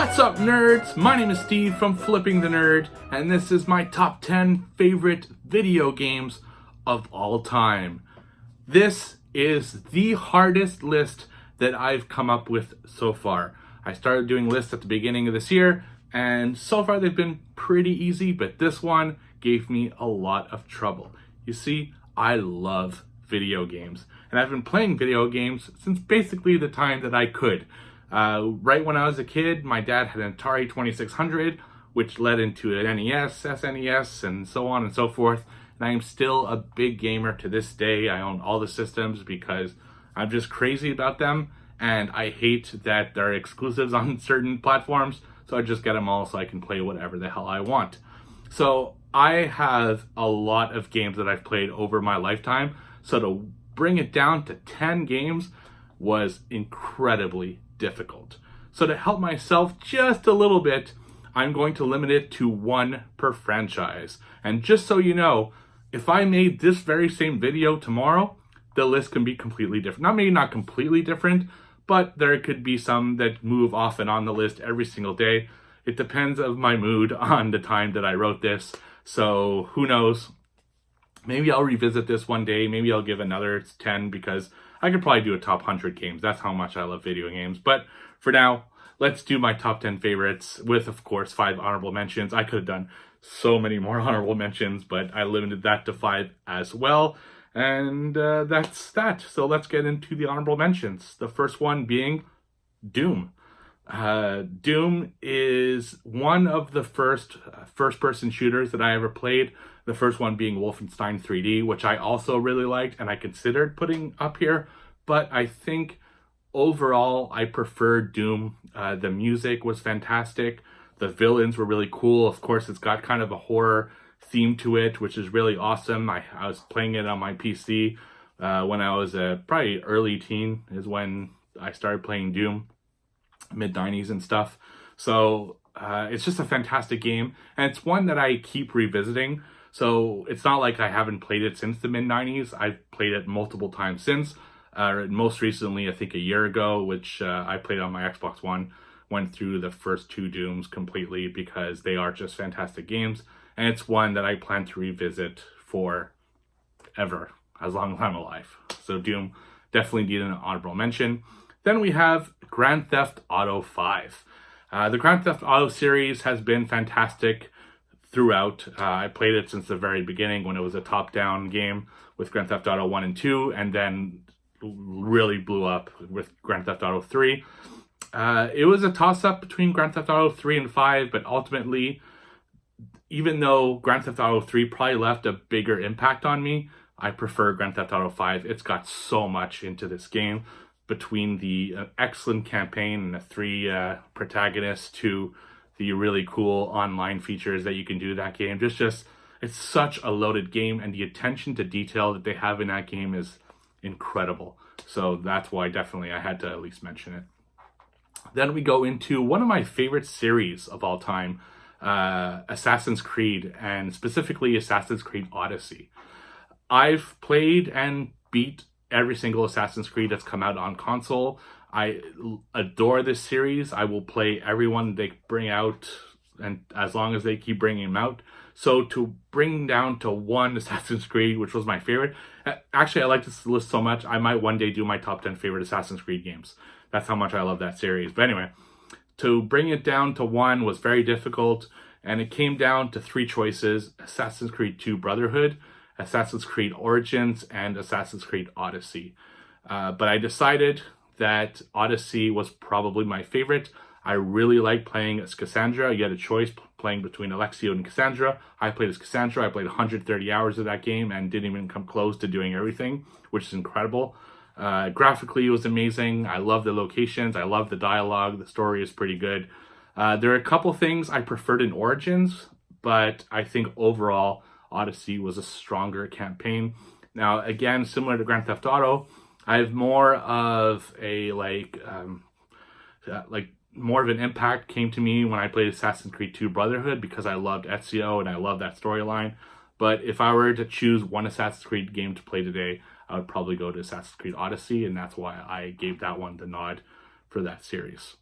What's up, nerds? My name is Steve from Flipping the Nerd, and this is my top 10 favorite video games of all time. This is the hardest list that I've come up with so far. I started doing lists at the beginning of this year, and so far they've been pretty easy, but this one gave me a lot of trouble. You see, I love video games, and I've been playing video games since basically the time that I could. Right when I was a kid, my dad had an Atari 2600, which led into an NES, SNES, and so on and so forth. And I am still a big gamer to this day. I own all the systems because I'm just crazy about them, and I hate that they're exclusives on certain platforms, so I just get them all so I can play whatever the hell I want. So I have a lot of games that I've played over my lifetime, so to bring it down to 10 games was incredibly difficult. So to help myself just a little bit, I'm going to limit it to one per franchise. And just so you know, if I made this very same video tomorrow, the list can be completely different. Maybe not completely different, but there could be some that move off and on the list every single day. It depends of my mood on the time that I wrote this. So who knows? Maybe I'll revisit this one day. Maybe I'll give another 10 because I could probably do a top 100 games. That's how much I love video games. But for now, let's do my top 10 favorites with, of course, 5 honorable mentions. I could have done so many more honorable mentions, but I limited that to 5 as well. And that's that. So let's get into the honorable mentions. The first one being Doom. Doom is one of the first-person shooters that I ever played. The first one being Wolfenstein 3D, which I also really liked and I considered putting up here. But I think overall, I preferred Doom. The music was fantastic. The villains were really cool. Of course, it's got kind of a horror theme to it, which is really awesome. I was playing it on my PC when I was probably early teen is when I started playing Doom. Mid-90s and stuff. So it's just a fantastic game, and it's one that I keep revisiting. So it's not like I haven't played it since the mid-90s. I've played it multiple times since. Most recently, I think a year ago, which I played on my Xbox One, went through the first 2 Dooms completely because they are just fantastic games, and it's one that I plan to revisit for ever, as long as I'm alive. So Doom definitely needed an honorable mention. Then we have Grand Theft Auto 5. The Grand Theft Auto series has been fantastic throughout. I played it since the very beginning when it was a top-down game with Grand Theft Auto 1 and 2, and then really blew up with Grand Theft Auto 3. It was a toss-up between Grand Theft Auto 3 and 5, but ultimately, even though Grand Theft Auto 3 probably left a bigger impact on me, I prefer Grand Theft Auto 5. It's got so much into this game, between the excellent campaign and the 3 protagonists to the really cool online features that you can do in that game. It's such a loaded game, and the attention to detail that they have in that game is incredible. So that's why definitely I had to at least mention it. Then we go into one of my favorite series of all time, Assassin's Creed, and specifically Assassin's Creed Odyssey. I've played and beat every single Assassin's Creed that's come out on console. I adore this series. I will play everyone they bring out, and as long as they keep bringing them out. So to bring down to one Assassin's Creed, which was my favorite. Actually, I like this list so much, I might one day do my top 10 favorite Assassin's Creed games. That's how much I love that series. But anyway, to bring it down to one was very difficult, and it came down to 3 choices: Assassin's Creed 2 Brotherhood, Assassin's Creed Origins, and Assassin's Creed Odyssey. But I decided that Odyssey was probably my favorite. I really like playing as Cassandra. You had a choice playing between Alexio and Cassandra. I played as Cassandra. I played 130 hours of that game and didn't even come close to doing everything, which is incredible. Graphically, it was amazing. I love the locations. I love the dialogue. The story is pretty good. There are a couple things I preferred in Origins, but I think overall, Odyssey was a stronger campaign. Now, again, similar to Grand Theft Auto, I have more of a more of an impact came to me when I played Assassin's Creed 2 Brotherhood because I loved Ezio and I love that storyline. But if I were to choose one Assassin's Creed game to play today, I would probably go to Assassin's Creed Odyssey, and that's why I gave that one the nod for that series.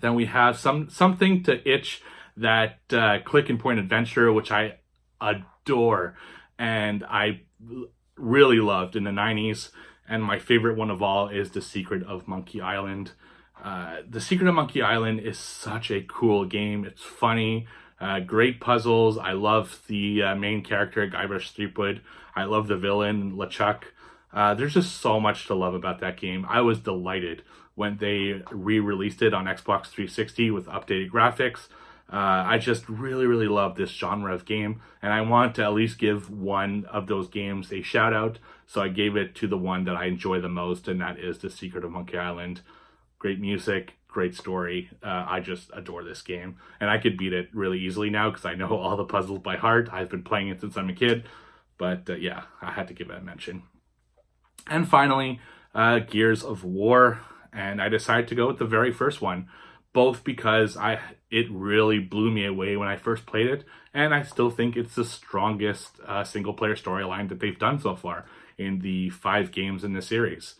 Then we have something to itch that click and point adventure, which I adore and I really loved in the 90s. And my favorite one of all is The Secret of Monkey Island. The Secret of Monkey Island is such a cool game. It's funny, great puzzles. I love the main character, Guybrush Threepwood. I love the villain, LeChuck. There's just so much to love about that game. I was delighted when they re-released it on Xbox 360 with updated graphics. I just really, really love this genre of game, and I want to at least give one of those games a shout out. So I gave it to the one that I enjoy the most, and that is The Secret of Monkey Island. Great music, great story. I just adore this game, and I could beat it really easily now because I know all the puzzles by heart. I've been playing it since I'm a kid, but yeah, I had to give it a mention. And finally, Gears of War, and I decided to go with the very first one, both because it really blew me away when I first played it, and I still think it's the strongest single-player storyline that they've done so far in the 5 games in the series.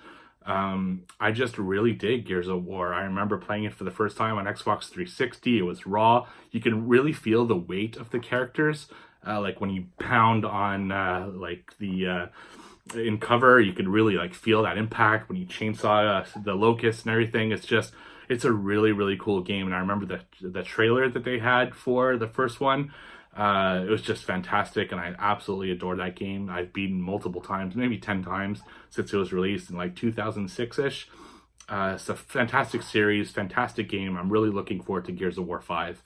I just really dig Gears of War. I remember playing it for the first time on Xbox 360. It was raw. You can really feel the weight of the characters, like when you pound on like the in cover, you can really like feel that impact when you chainsaw the locusts and everything. It's a really, really cool game. And I remember the trailer that they had for the first one. It was just fantastic, and I absolutely adore that game. I've beaten multiple times, maybe 10 times since it was released in like 2006-ish. It's a fantastic series, fantastic game. I'm really looking forward to Gears of War 5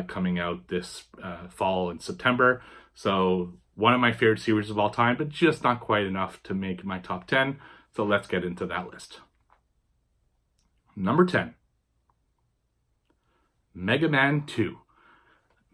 coming out this fall in September. So one of my favorite series of all time, but just not quite enough to make my top 10. So let's get into that list. Number 10, Mega Man 2.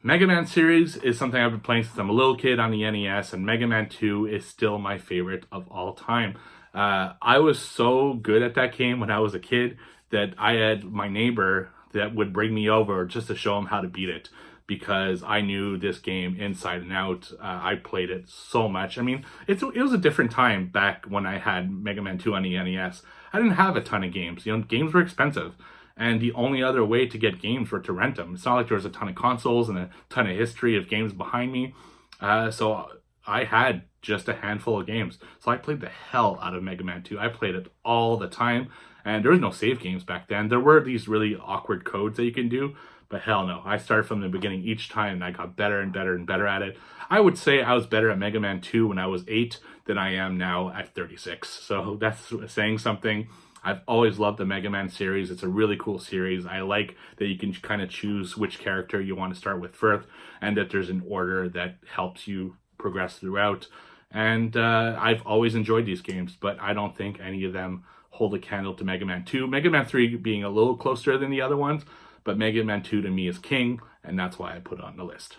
Mega Man series is something I've been playing since I'm a little kid on the NES, and Mega Man 2 is still my favorite of all time. I was so good at that game when I was a kid that I had my neighbor that would bring me over just to show him how to beat it, because I knew this game inside and out. I played it so much. I mean, it was a different time back when I had Mega Man 2 on the NES. I didn't have a ton of games. Games were expensive, and the only other way to get games were to rent them. It's not like there was a ton of consoles and a ton of history of games behind me. So I had just a handful of games. So I played the hell out of Mega Man 2. I played it all the time, and there was no save games back then. There were these really awkward codes that you can do, but hell no. I started from the beginning each time, and I got better and better and better at it. I would say I was better at Mega Man 2 when I was 8 than I am now at 36. So that's saying something. I've always loved the Mega Man series. It's a really cool series. I like that you can kind of choose which character you want to start with first, and that there's an order that helps you progress throughout. And I've always enjoyed these games, but I don't think any of them hold a candle to Mega Man 2. Mega Man 3 being a little closer than the other ones, but Mega Man 2 to me is king, and that's why I put it on the list.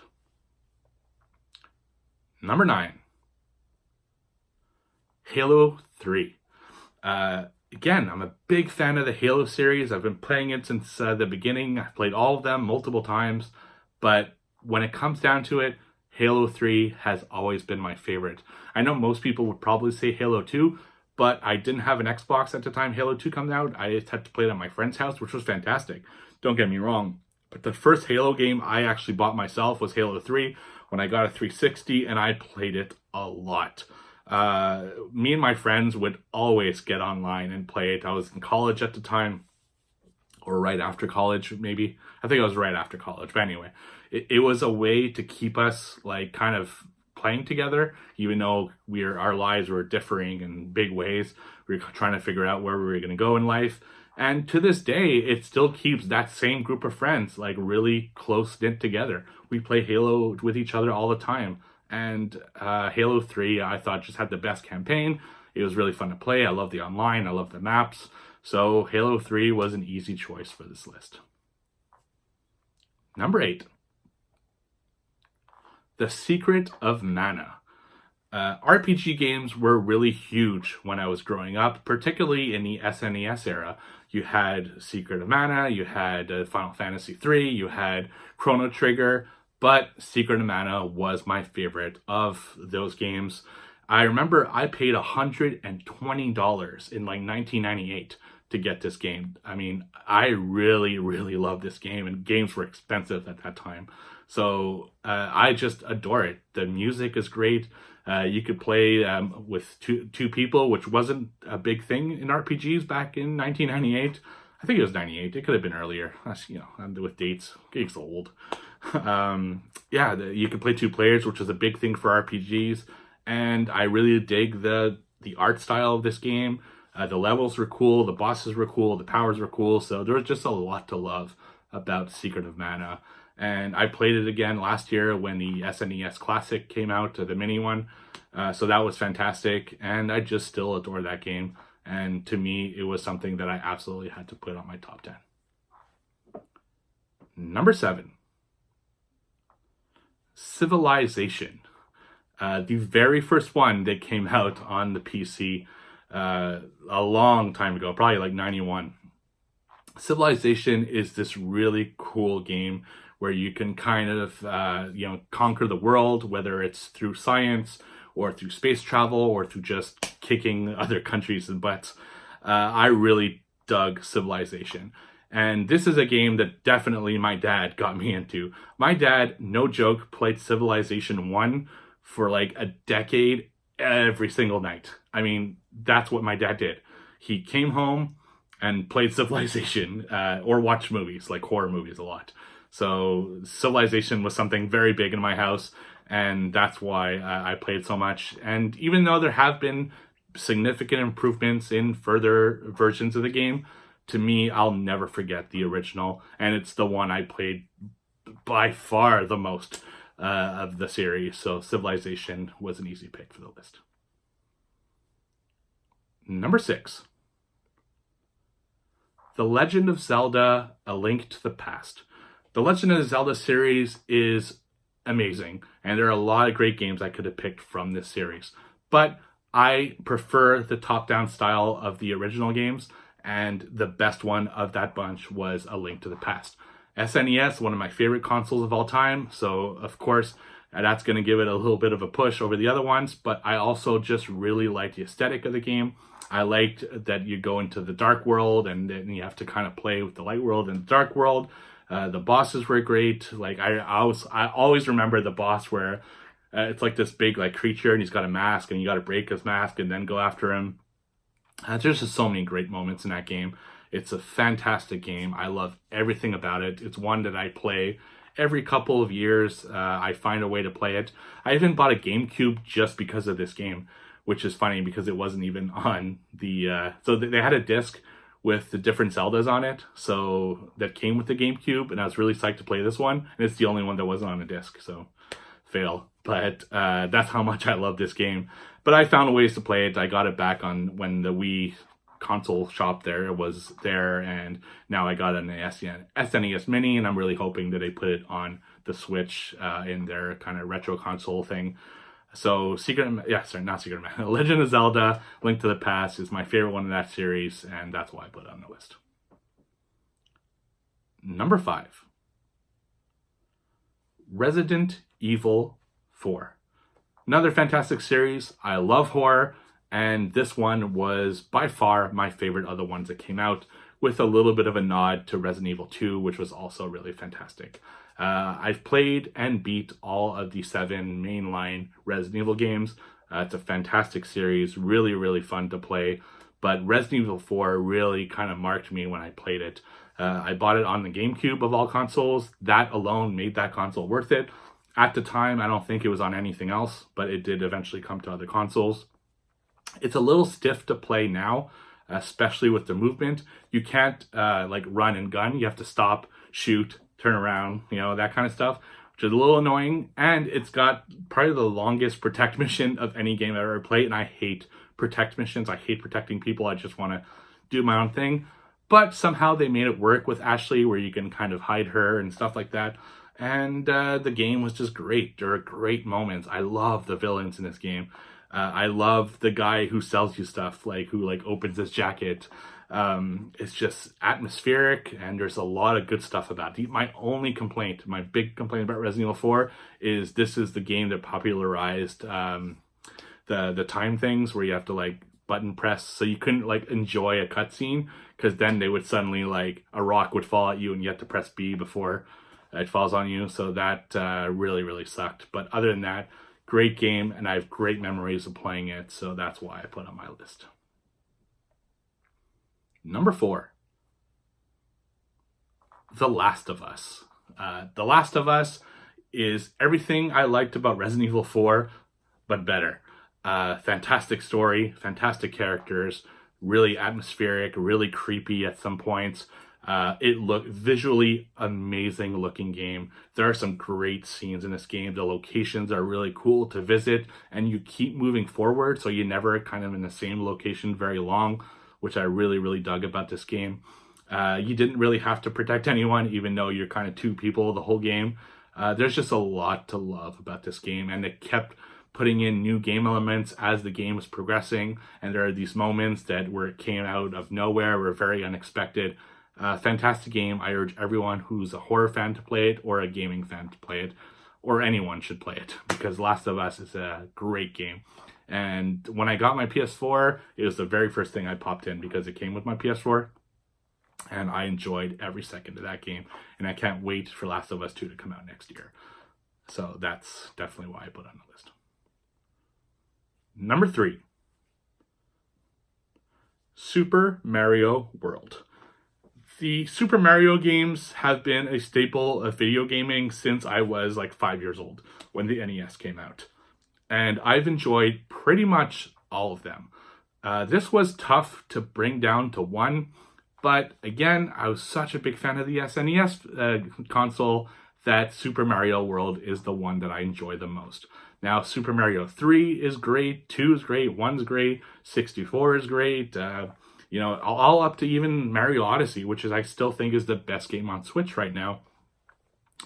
Number 9, Halo 3. Again, I'm a big fan of the Halo series. I've been playing it since the beginning. I've played all of them multiple times, but when it comes down to it, Halo 3 has always been my favorite. I know most people would probably say Halo 2, but I didn't have an Xbox at the time Halo 2 came out. I just had to play it at my friend's house, which was fantastic. Don't get me wrong. But the first Halo game I actually bought myself was Halo 3 when I got a 360, and I played it a lot. Me and my friends would always get online and play it. I was in college at the time, or right after college, maybe. I think I was right after college. But anyway, it was a way to keep us like kind of playing together, even though our lives were differing in big ways. We were trying to figure out where we were going to go in life. And to this day, it still keeps that same group of friends like really close knit together. We play Halo with each other all the time. And Halo 3, I thought, just had the best campaign. It was really fun to play. I love the online. I love the maps. So Halo 3 was an easy choice for this list. Number 8, The Secret of Mana. RPG games were really huge when I was growing up, particularly in the SNES era. You had Secret of Mana, you had Final Fantasy III, you had Chrono Trigger, but Secret of Mana was my favorite of those games. I remember I paid $120 in like 1998 to get this game. I mean, I really, really love this game, and games were expensive at that time. So I just adore it. The music is great. You could play with two people, which wasn't a big thing in RPGs back in 1998. I think it was 98. It could have been earlier. That's, with dates, game's old. You could play 2 players, which was a big thing for RPGs. And I really dig the art style of this game. The levels were cool, the bosses were cool, the powers were cool. So there was just a lot to love about Secret of Mana. And I played it again last year when the SNES Classic came out, the mini one. So that was fantastic. And I just still adore that game. And to me, it was something that I absolutely had to put on my top 10. Number 7. Civilization. The very first one that came out on the PC a long time ago, probably like 91. Civilization is this really cool game where you can kind of, conquer the world, whether it's through science or through space travel or through just kicking other countries in butts. I really dug Civilization. And this is a game that definitely my dad got me into. My dad, no joke, played Civilization 1 for like a decade every single night. I mean, that's what my dad did. He came home and played Civilization or watched movies, like horror movies a lot. So Civilization was something very big in my house, and that's why I played so much. And even though there have been significant improvements in further versions of the game, to me, I'll never forget the original, and it's the one I played by far the most of the series. So Civilization was an easy pick for the list. Number 6. The Legend of Zelda: A Link to the Past. The Legend of Zelda series is amazing, and there are a lot of great games I could have picked from this series. But I prefer the top-down style of the original games, and the best one of that bunch was A Link to the Past. SNES, one of my favorite consoles of all time, so of course that's going to give it a little bit of a push over the other ones, but I also just really liked the aesthetic of the game. I liked that you go into the dark world and then you have to kind of play with the light world and the dark world. The bosses were great. Like I always remember the boss where it's like this big like creature and he's got a mask and you got to break his mask and then go after him. There's just so many great moments in that game. It's a fantastic game. I love everything about it. It's one that I play every couple of years. I find a way to play it. I even bought a GameCube just because of this game, which is funny because it wasn't even on the... So they had a disc with the different Zeldas on it, so that came with the GameCube, and I was really psyched to play this one, and it's the only one that wasn't on a disc, so fail. But that's how much I love this game. But I found ways to play it. I got it back on when the Wii console shop there was there, and now I got an SNES Mini, and I'm really hoping that they put it on the Switch in their kind of retro console thing. So Legend of Zelda: Link to the Past is my favorite one in that series, and that's why I put it on the list. Number 5. Resident Evil 4. Another fantastic series. I love horror, and this one was by far my favorite of the ones that came out, with a little bit of a nod to Resident Evil 2, which was also really fantastic. I've played and beat all of the 7 mainline Resident Evil games. It's a fantastic series, really, really fun to play. But Resident Evil 4 really kind of marked me when I played it. I bought it on the GameCube of all consoles. That alone made that console worth it. At the time, I don't think it was on anything else, but it did eventually come to other consoles. It's a little stiff to play now, especially with the movement. You can't like run and gun. You have to stop, shoot, turn around, that kind of stuff, which is a little annoying. And it's got probably the longest protect mission of any game I've ever played. And I hate protect missions. I hate protecting people. I just want to do my own thing. But somehow they made it work with Ashley, where you can kind of hide her and stuff like that. And the game was just great. There are great moments. I love the villains in this game. I love the guy who sells you stuff, who opens his jacket. It's just atmospheric, and there's a lot of good stuff about it. My big complaint about Resident Evil 4 is this is the game that popularized the time things, where you have to button press, so you couldn't like enjoy a cutscene, because then they would suddenly like a rock would fall at you and you have to press B before it falls on you. So that really sucked. But other than that, great game, and I have great memories of playing it, so that's why I put it on my list. Number 4, The Last of Us. The Last of Us is everything I liked about Resident Evil 4, but better. Fantastic story, fantastic characters, really atmospheric, really creepy at some points. It looked visually amazing looking game. There are some great scenes in this game. The locations are really cool to visit, and you keep moving forward, so you're never kind of in the same location very long, which I really dug about this game. You didn't really have to protect anyone, even though you're kind of two people the whole game. There's just a lot to love about this game, and it kept putting in new game elements as the game was progressing, and there are these moments that where it came out of nowhere, were very unexpected. Fantastic game. I urge everyone who's a horror fan to play it, or a gaming fan to play it, or anyone should play it, because Last of Us is a great game. And when I got my PS4, it was the very first thing I popped in, because it came with my PS4, and I enjoyed every second of that game, and I can't wait for Last of Us 2 to come out next year. So that's definitely why I put it on the list. Number 3, Super Mario World. The Super Mario games have been a staple of video gaming since I was like 5 years old, when the NES came out. And I've enjoyed pretty much all of them. This was tough to bring down to one, but again, I was such a big fan of the SNES console that Super Mario World is the one that I enjoy the most. Now, Super Mario 3 is great, 2 is great, 1's great, 64 is great, you know, all up to even Mario Odyssey, which is I still think is the best game on Switch right now.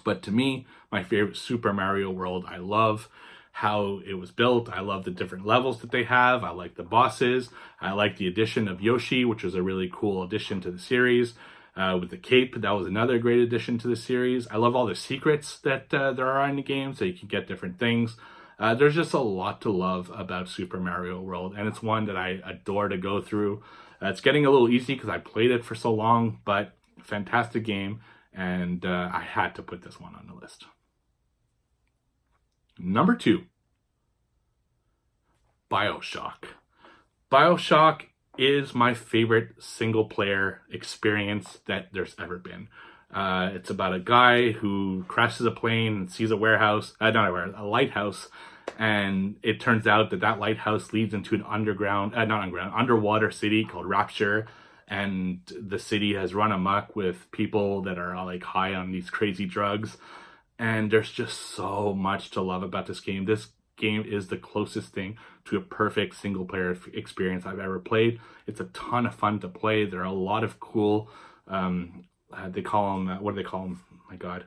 But to me, my favorite Super Mario World, I love how it was built. I love the different levels that they have. I like the bosses. I like the addition of Yoshi, which was a really cool addition to the series. With the cape, that was another great addition to the series. I love all the secrets that there are in the game, so you can get different things. There's just a lot to love about Super Mario World, and it's one that I adore to go through. It's getting a little easy because I played it for so long, but fantastic game, and I had to put this one on the list. Number 2, BioShock. BioShock is my favorite single-player experience that there's ever been. It's about a guy who crashes a plane and sees a lighthouse, and it turns out that that lighthouse leads into an underwater city called Rapture, and the city has run amok with people that are like high on these crazy drugs, and there's just so much to love about this game. This game is the closest thing to a perfect single player experience I've ever played. It's a ton of fun to play. There are a lot of cool they call them, what do they call them? My God,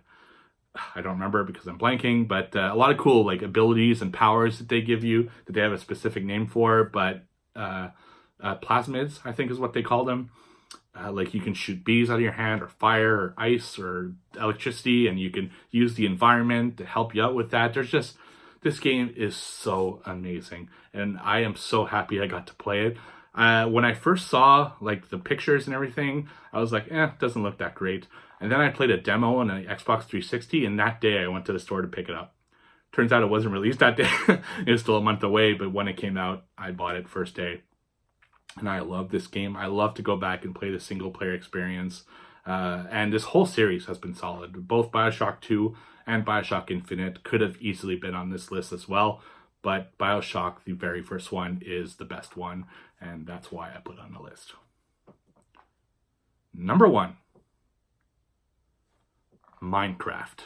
I don't remember because I'm blanking, but a lot of cool like abilities and powers that they give you that they have a specific name for, but plasmids, I think is what they call them. Like you can shoot bees out of your hand, or fire, or ice, or electricity, and you can use the environment to help you out with that. This game is so amazing, and I am so happy I got to play it. When I first saw like the pictures and everything, I was like, it doesn't look that great. And then I played a demo on an Xbox 360, and that day I went to the store to pick it up. Turns out it wasn't released that day. It was still a month away, but when it came out, I bought it first day. And I love this game. I love to go back and play the single player experience. And this whole series has been solid. Both BioShock 2 and BioShock Infinite could have easily been on this list as well. But BioShock, the very first one, is the best one. And that's why I put it on the list. Number 1, Minecraft.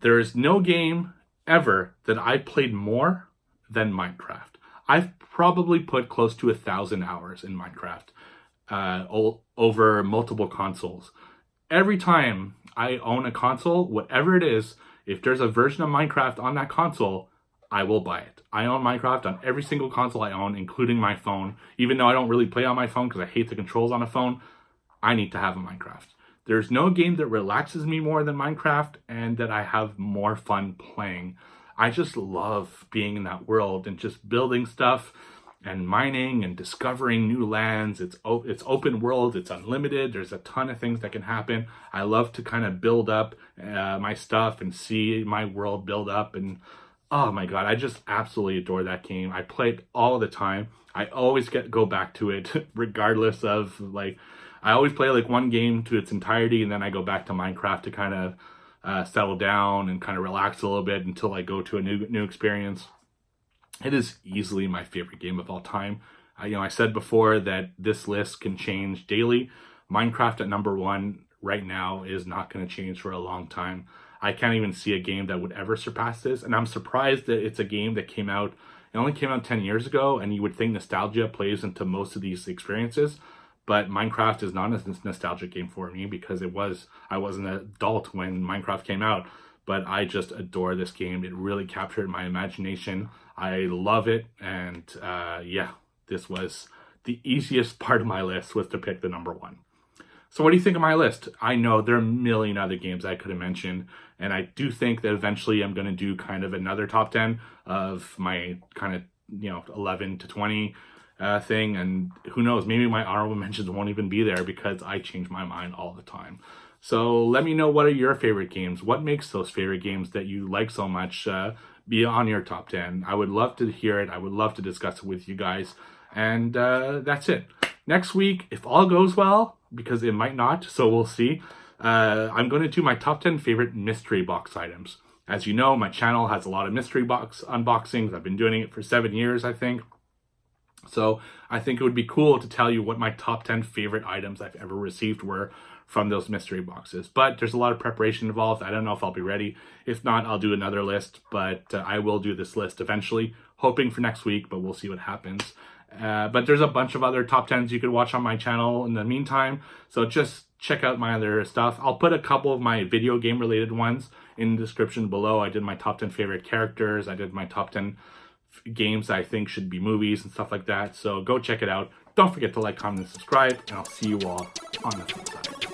There is no game ever that I played more than Minecraft. I've probably put close to 1,000 hours in Minecraft over multiple consoles. Every time I own a console, whatever it is, if there's a version of Minecraft on that console, I will buy it. I own Minecraft on every single console I own, including my phone. Even though I don't really play on my phone because I hate the controls on a phone, I need to have a Minecraft. There's no game that relaxes me more than Minecraft and that I have more fun playing. I just love being in that world and just building stuff and mining and discovering new lands. It's open world, it's unlimited, there's a ton of things that can happen. I love to kind of build up my stuff and see my world build up, and oh my god, I just absolutely adore that game. I play it all the time. I always go back to it regardless of, like, I always play like one game to its entirety, and then I go back to Minecraft to kind of settle down and kind of relax a little bit until I go to a new experience. It is easily my favorite game of all time. I said before that this list can change daily. Minecraft at number one right now is not going to change for a long time. I can't even see a game that would ever surpass this, and I'm surprised that it's a game that it only came out 10 years ago, and you would think nostalgia plays into most of these experiences, but Minecraft is not a nostalgic game for me because I was an adult when Minecraft came out, but I just adore this game. It really captured my imagination. I love it, and this was the easiest part of my list, was to pick the number one. So what do you think of my list? I know there are a million other games I could have mentioned, and I do think that eventually I'm going to do kind of another top 10 of my kind of 11 to 20 thing, and who knows, maybe my honorable mentions won't even be there because I change my mind all the time. So let me know, what are your favorite games? What makes those favorite games that you like so much be on your top 10? I would love to hear it. I would love to discuss it with you guys. And that's it. Next week, if all goes well, because it might not, so we'll see, I'm going to do my top 10 favorite mystery box items. As you know, my channel has a lot of mystery box unboxings. I've been doing it for 7 years, I think. So I think it would be cool to tell you what my top 10 favorite items I've ever received were from those mystery boxes. But there's a lot of preparation involved. I don't know if I'll be ready. If not, I'll do another list, but I will do this list eventually, hoping for next week, but we'll see what happens. But there's a bunch of other top 10s you could watch on my channel in the meantime, so just check out my other stuff. I'll put a couple of my video game related ones in the description below. I did my top 10 favorite characters. I did my top 10 games I think should be movies and stuff like that. So go check it out. Don't forget to like, comment, and subscribe, and I'll see you all on the flip side.